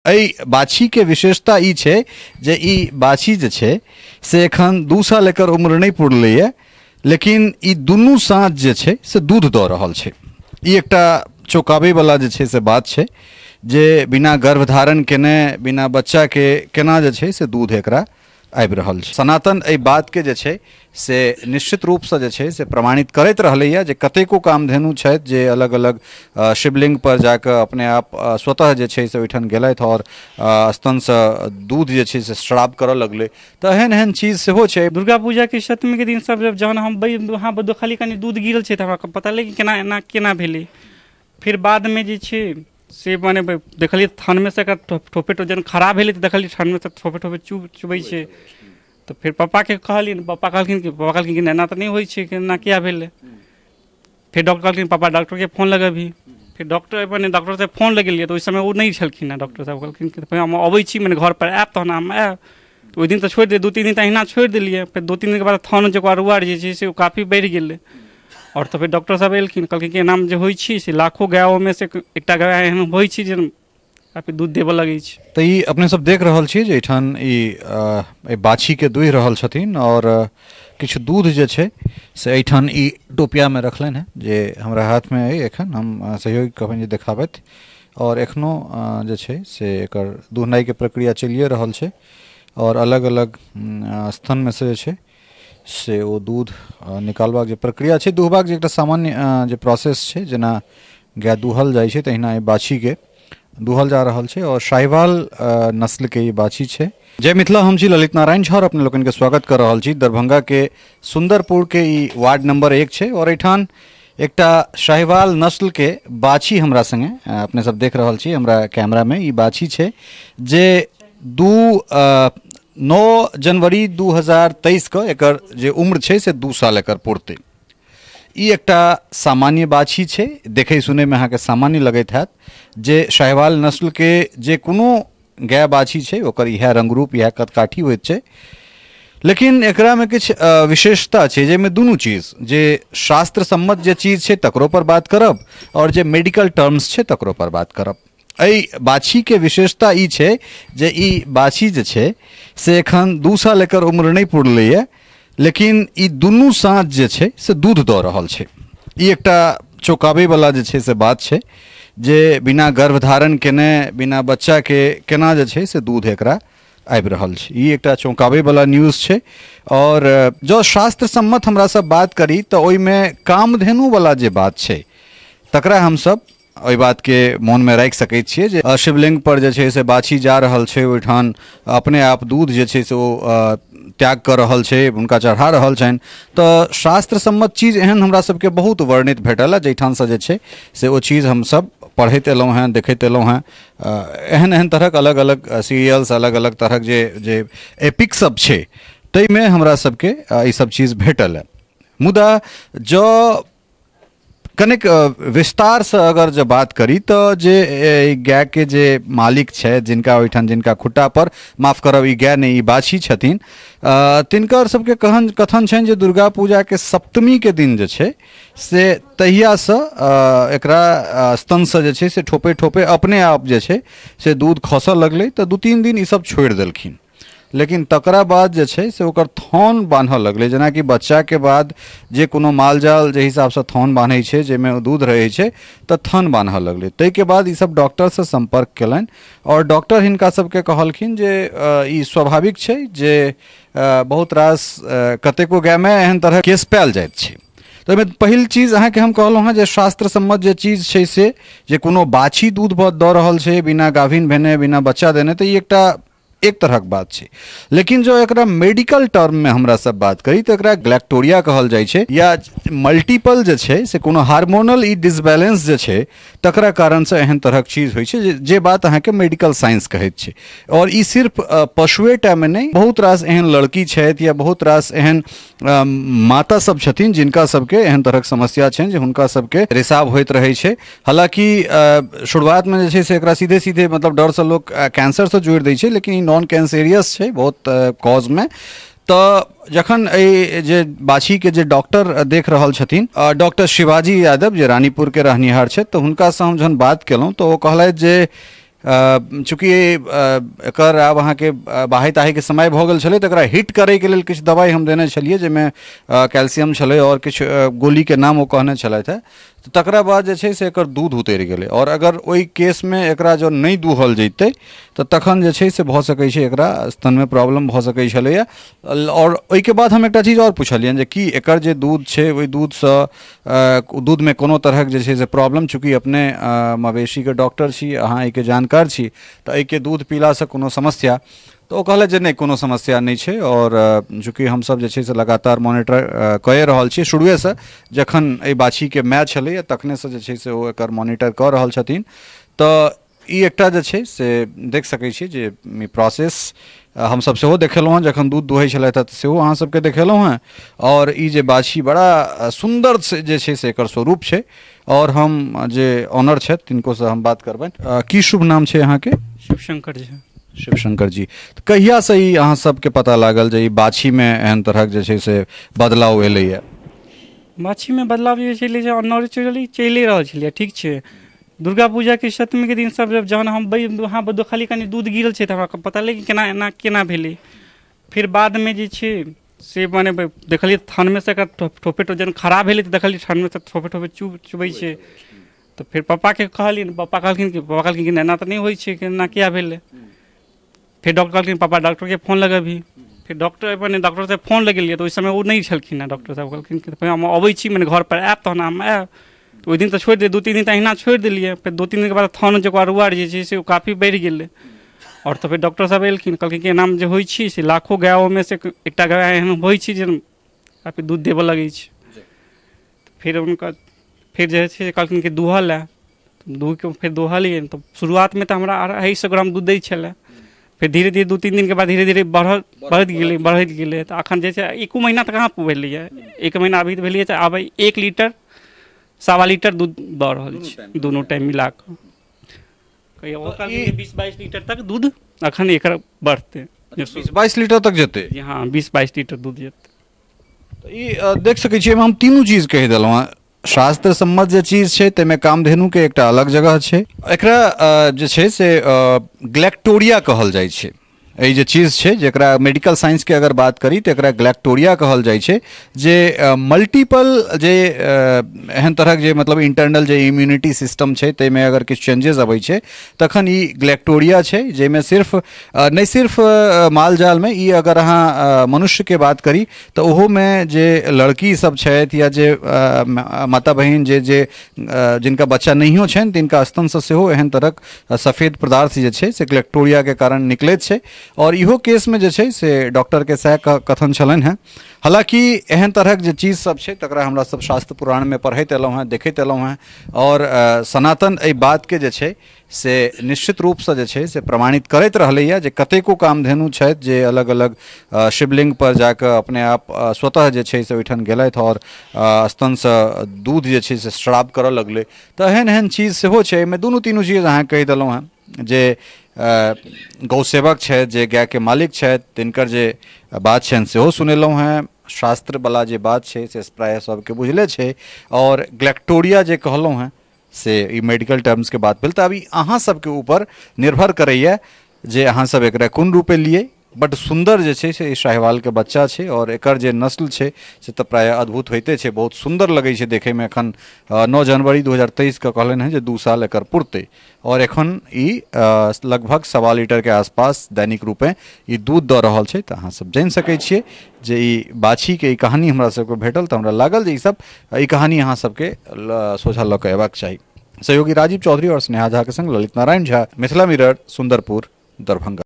एहि बाछी के विशेषता ई छै जे ई बाछी जे छै से एखन 2 साल एकर उम्र नहीं पुरलैए, लेकिन ई दुनू साँझ जे छै से दूध दऽ रहल छै। ई एकटा चौंकाबै वाला जे छै से बात छै जे बिना गर्भधारण केने बिना बच्चा के केना जे छै से दूध एकरा आबि रहल छै। सनातन एहि बात के जे छै से निश्चित रूप से जे छै से प्रमाणित करैत रहलैए जे कतेको कामधेनु छथि जे अलग अलग शिवलिंग पर जाकर अपने आप स्वतः जे छै से ओहिठाम गेलथि और स्तन से दूध जे छै से श्राप करऽ लगलै। तऽ एहन एहन चीज सेहो छै। दुर्गा पूजा के सप्तमी के दिन सब जहन हम वहाँ खाली कनी दूध गिरल छै तऽ हमरा पता लगलै कि केना एना केना भेलै। फिर बाद में जे छै से मने देखलिए थन में से ठोपे जन खराब भेलै तऽ देखलिए थन में से ठोपे ठोपे चुबै छै। तो फिर पापा के कहलिन, पापा कहलखिन कि एना तऽ नहीं होइ छै, एना किया भेलै। फिर डॉक्टर कहलखिन पापा डॉक्टर के फोन लगेबही। फिर डॉक्टर से फोन लगेलिए तो ओहि समय वो नहीं छलखिन। डॉक्टर साहब कहलखिन कि हम अबै छी, मैंने घर पर आयब तहन हम आयब। तो ओहि दिन तो छोड़ि दिए, 2-3 दिन तऽ अहिना छोड़ि देलिए। फिर 2-3 दिन के बाद थन जो रुआर जे छै से वो काफी बढ़ि गेलै। और तो फिर डॉक्टर साहब एलखिन, कहलखिन कि एनामे जे होइ छै से लाखों गायों में से एकटा गाय एहन होइ छै जे काफी दूध देबऽ लगै छै। तऽ ई अपने सब देख रहल छियै जे एहिठाम ई बाछी के दुहि रहल छथिन और किछु दूध जे छै से एहिठाम ई टोपिया में रखलनि हैं जे हमरा हाथ में अइ। एखन हम सहयोगी कहबनि जे देखाबथि और एखनो जे छै से एकर दुहनाई के प्रक्रिया चलिए रहल छै और अलग अलग स्तन में से जे छै से ओ दूध निकालबाक जे प्रक्रिया छै, दुहबाक जे एकटा सामान्य जे प्रोसेस छै, जेना गाय दुहल जाइ छै तहिना ई बाछी के दुहल जा रहल छै और शाहीवाल नस्ल के ई बाछी छै। जय मिथिला, हम छी ललित नारायण झा और अपने लोगन के स्वागत कर रहल छी। दरभंगा के सुंदरपुर के ई वार्ड नंबर 1 छै और एठान एकटा शाहीवाल नस्ल के बाछी हमरा संगे अपने सब देख रहल छी हमरा कैमरा में। ई बाछी छै जे 9 जनवरी 2023 के एकर जे उम्र छै से 2 साल एकर पुरतै। ई एकटा सामान्य बाछी छै, देखे सुने में अहाँ के सामान्य लगैत हैत। जे शाहीवाल नस्ल के जे कोनो गाय बाछी छै ओकर इएह रंगरूप इएह कदकाठी होइत छै, लेकिन एकरा में किछु विशेषता छै जाहिमे दुनू चीज, जे शास्त्र सम्मत जे चीज छै तकरो पर बात करब और जे मेडिकल टर्म्स छै तकरो पर बात करब। एहि बाछी के विशेषता ई छै जे ई बाछी जे छै से एखन 2 साल एकर उम्र नहीं पुरलैए, लेकिन ई दुनू साँझ जे छै से दूध दऽ रहल छै। ई एकटा चौंकाबै वाला जे छै से बात छै जे बिना गर्भधारण केने बिना बच्चा के केना जे छै से दूध एकरा आबि रहल छै। ई एकटा चौंकाबै वाला न्यूज़ छै और जो शास्त्र सम्मत हमरा सब बात करी तऽ ओहिमे कामधेनु वाला जे बात छै तकरा हम सब ओहि बात के मोन में राखि सकै छियै जे शिवलिंग पर जे छै से बाछी जा रहल छै, ओहिठाम अपने आप दूध जे छै से ओ त्याग कर रहल छै, हुनका चढ़ा रहल छनि। तऽ शास्त्र सम्मत चीज एहन हमरा सबके बहुत वर्णित भेटल है, जाहिठाम से जे छै से ओ चीज हम सब पढ़ैत एलहुँ हैं, देखैत एलहुँ हैं। एहन एहन तरहक अलग अलग सीरियल्स, अलग अलग तरहक जे एपिक सब छै ताहिमे हमरा सबके ई सब चीज भेटल है। मुदा जो कनिक विस्तार से अगर जो बात करी तो जे गाय के जे मालिक छै, जिनका ओहिठाम जिनका खुट्टा पर, माफ करब ई गाय नहीं ई बाछी छथिन, तिनकर सबके कथन छनि जे दुर्गा पूजा के सप्तमी के दिन जे छै से तहिया से एकरा स्तन से जे छै से ठोपे ठोपे अपने आप जे छै से दूध खसऽ लगलै। तऽ 2-3 दिन ई सब छोड़ि देलखिन, लेकिन तकरा बाद जे छै से ओकर थन बान्हऽ लगलै। जेनाकि बच्चा के बाद जे कोनो मालजाल जे हिसाब से थन बान्है छै, जाहिमे दूध रहै छै, तऽ थन बान्हऽ लगलै। ताहिके बाद ई सब डॉक्टर से संपर्क केलनि और डॉक्टर हिनका सबके कहलखिन जे ई स्वाभाविक छै जे बहुत रास कतेको गाय में एहन तरह केस पायल जाइत छै। तो एहिमे पहिल चीज अहाँके हम कहलहुँ हैं जे शास्त्र सम्मत जे चीज छै से जे कोनो बाछी दूध दऽ रहल छै बिना गाभिन भेने बिना बच्चा देने, तऽ ई एकटा एक तरहक बात छै। लेकिन जो एकरा मेडिकल टर्म में हमरा सब बात करी तो एकरा ग्लैक्टोरिया कहल जाइ छै, या मल्टीपल जे छै से कोनो हार्मोनल ई डिसबैलेंस जे छै तकरा कारण से एहन तरहक चीज होइ छै जे बात अहाँके मेडिकल साइंस कहैत छै। और ई सिर्फ पशुएटा में नहीं, बहुत रास एहन लड़की छथि या बहुत रास एहन माता सब छथिन जिनका सबके एहन तरहक समस्या छनि जे हुनका सबके रिसाव होइत रहै छै। हालांकि शुरुआत में जे छै से एकरा सीधे सीधे मतलब डर से लोग कैंसर से जोड़ि दै छै, लेकिन नॉन कैंसेरियस छै बहुत कॉज में। तऽ जखन जे बाछी के जे डॉक्टर देख रहल छथिन, डॉक्टर शिवाजी यादव जे रानीपुर के रहनिहार छै, तऽ हुनका से हम जहन बात केलहुँ तऽ ओ कहलथि जे चूँकि एकर आब अहाँके बाहे ताहे के समय भऽ गेल छलै तऽ एकरा हिट करैके लेल किछु दवाइ हम देने छलिए जाहिमे कैल्शियम छलै और किछु गोलीके नाम ओ कहने छलथि है। तऽ तकरा बाद जे छै से एकर दूध उतरि गेलै और अगर ओहि केसमे एकरा जो नहि दूहल जैतै तऽ तखन जे छै से भऽ सकै छै एकरा स्तनमे प्रॉब्लम भऽ सकै छलैए। और ओहिके बाद हम एकटा चीज और पुछलियनि जे कि एकर जे दूध छै ओहि दूधसँ दूधमे कोनो तरहक जे छै से प्रॉब्लम, चूँकि अपने मवेशीके डॉक्टर छी, अहाँ एहिके जानकार छी, तऽ एहिके दूध पीलासँ कोनो समस्या? तऽ ओ कहलथि जे नहि, कोनो समस्या नहि छै और चूँकि हमसब जे छै से लगातार मॉनिटर कए रहल छी शुरुएसँ, जखन एहि बाछीके माय छलैए तखनेसँ जे छै से ओ एकर मॉनिटर कऽ रहल छथिन। तऽ ई एकटा जे छै से देख सकै छी जे प्रोसेस हमसब सेहो देखेलहुँ हँ जखन दूध दुहै छलथि तऽ सेहो अहाँ सबके देखेलहुँ हँ। और ई जे बाछी बड़ा सुन्दर से जे छै से एकर स्वरूप छै और हम जे ऑनर छथि तिनकोसँ हम बात करबनि। की शुभ नाम छै अहाँके? शिवशंकर जी। शिवशंकर जी, तऽ कहियासँ ई अहाँ सबके पता लागल जे ई बाछीमे एहन तरहक जे छै से बदलाव एलैए? बाछीमे बदलाव जे छलै से नॉर्चुरली चलि रहल छलै, ठीक छै। दुर्गा पूजाके सप्तमीके दिन सब जहन हम वहाँ खाली कनि दूध गिरल छै तऽ हमरा पता लगलै कि केना भेलै। फिर बादमे जे छै से मने देखलियै थनमे से एकर ठोपे जहन खराब भेलै तऽ देखलियै थनमे से ठोपे चुबै छै। तऽ फिर पप्पाके कहलियै, पप्पा कहलखिन कि एना तऽ नहि होइ छै, एना किया भेलै? फिर डॉक्टर कहलखिन पापा डॉक्टरके फ़ोन लगेबही। फिर डॉक्टर से फ़ोन लगेलिए तो ओहि समय वो नहीं छलखिन हैं। डॉक्टर साहब कहलखिन कि हम अबै छी, मैंने घर पर आयब तहन हम आयब। तो ओहि दिन तऽ छोड़ि दिए, 2-3 दिन तऽ अहिना छोड़ि देलिए। फिर 2-3 दिन के बाद थन जे रुआर जे छै से ओ काफ़ी बढ़ि गेलै। और तो फिर डॉक्टर साहब एलखिन, कहलखिन कि एनामे जे होइ छै से लाखों गायों से एकटा गाय एहन होइ छै जे काफ़ी दूध देबऽ लगै छै। फिर जे छै कहलखिन कि दूहऽ लए, फिर दूहलिए। तो शुरुआतमे तऽ हमरा 250 ग्राम दूध दै छलै। फिर धीरे धीरे 2-3 दिन के बाद धीरे धीरे बढ़त गेलै। तऽ अखन जे छै 1 महीना तऽ कहाँ भेलैए, 1 महीना अभी तऽ भेलिए तऽ आब 1 लीटर 1.25 लीटर दूध दऽ रहल छै दुनू टाइम मिला कऽ। कहियो 20-22 लीटर तक दूध अखन एकर बढ़तै। 20-22 लीटर तक जेतै? जी हाँ, 20-22 लीटर दूध जेतै। तऽ ई देख सकै छियै, हम तीनू चीज कहि देलहुँ हँ। शास्त्र सम्मत जे चीज छै ताहिमे कामधेनुके एकटा अलग जगह छै। एकरा जे छै से ग्लैक्टोरिया कहल जाइ छै। ई जे चीज छै जेकरा मेडिकल साइंस के अगर बात करी तऽ एकरा ग्लैक्टोरिया कहल जाइ छै, जे मल्टीपल जे एहन तरहक जे मतलब इंटरनल जे इम्यूनिटी सिस्टम छै ताहिमे अगर किछु चेंजेस अबै छै तखन ई ग्लैक्टोरिया छै, जाहिमे सिर्फ नहि सिर्फ माल जालमे, ई अगर अहाँ मनुष्यके बात करी तऽ ओहोमे जे लड़की सब छथि या जे माता बहिन जे जिनका बच्चा नहियो छनि तिनका स्तनसँ सेहो एहन तरहक सफ़ेद पदार्थ जे छै से ग्लैक्टोरिया के कारण निकलैत छै। और इहो केसमे जे छै से डॉक्टरके सएह कथन छलनि हेँ। हालांकि एहन तरहक जे चीज सब छै तकरा हमरा सब शास्त्र पुराणमे पढ़ैत एलहुँ हेँ, देखैत एलहुँ हेँ। और सनातन एहि बातके जे छै से निश्चित रूपसँ जे छै से प्रमाणित करैत रहलैए जे कतेको कामधेनु छथि जे अलग अलग शिवलिंग पर जाकऽ अपने आप स्वतः जे छै से ओहिठाम गेलथि और स्तनसँ दूध जे छै से श्राप करऽ लगलै। तऽ एहन एहन चीज सेहो छै। एहिमे दुनू तीनू चीज अहाँ कहि देलहुँ हेँ। जे गौसेवक छथि, जे गायके मालिक छथि, तिनकर जे बात छनि सेहो सुनेलहुँ हेँ। शास्त्रवला जे बात छै से प्रायः सबके बुझले छै। और ग्लैक्टोरिया जे कहलहुँ हेँ से ई मेडिकल टर्म्स के बात भेल। तऽ अभी अहाँ सबके ऊपर निर्भर करैए जे अहाँ सब एकरा कोन रूपे लिए। बड सुंदर जे छै से ई शाहीवाल के बच्चा छै और एकर जे नस्ल छै से तऽ प्रायः अद्भुत होइते छै, बहुत सुंदर लगै छै देखैमे। एखन 9 जनवरी 2023 के कहलनि हैं जे 2 साल एकर पुरतै और एखन ई लगभग 1.25 लीटर के आसपास दैनिक रूपे ई दूध दऽ रहल छै। तऽ अहाँ सब जानि सकै छियै जे ई बाछीके ई कहानी हमरा सबके भेटल तऽ हमरा लागल जे ई कहानी अहाँ सबके सोझा लऽ कऽ अयबाक चाही। सहयोगी राजीव चौधरी और स्नेहा झा के संग ललित नारायण झा, मिथिला मिरर, सुंदरपुर, दरभंगा।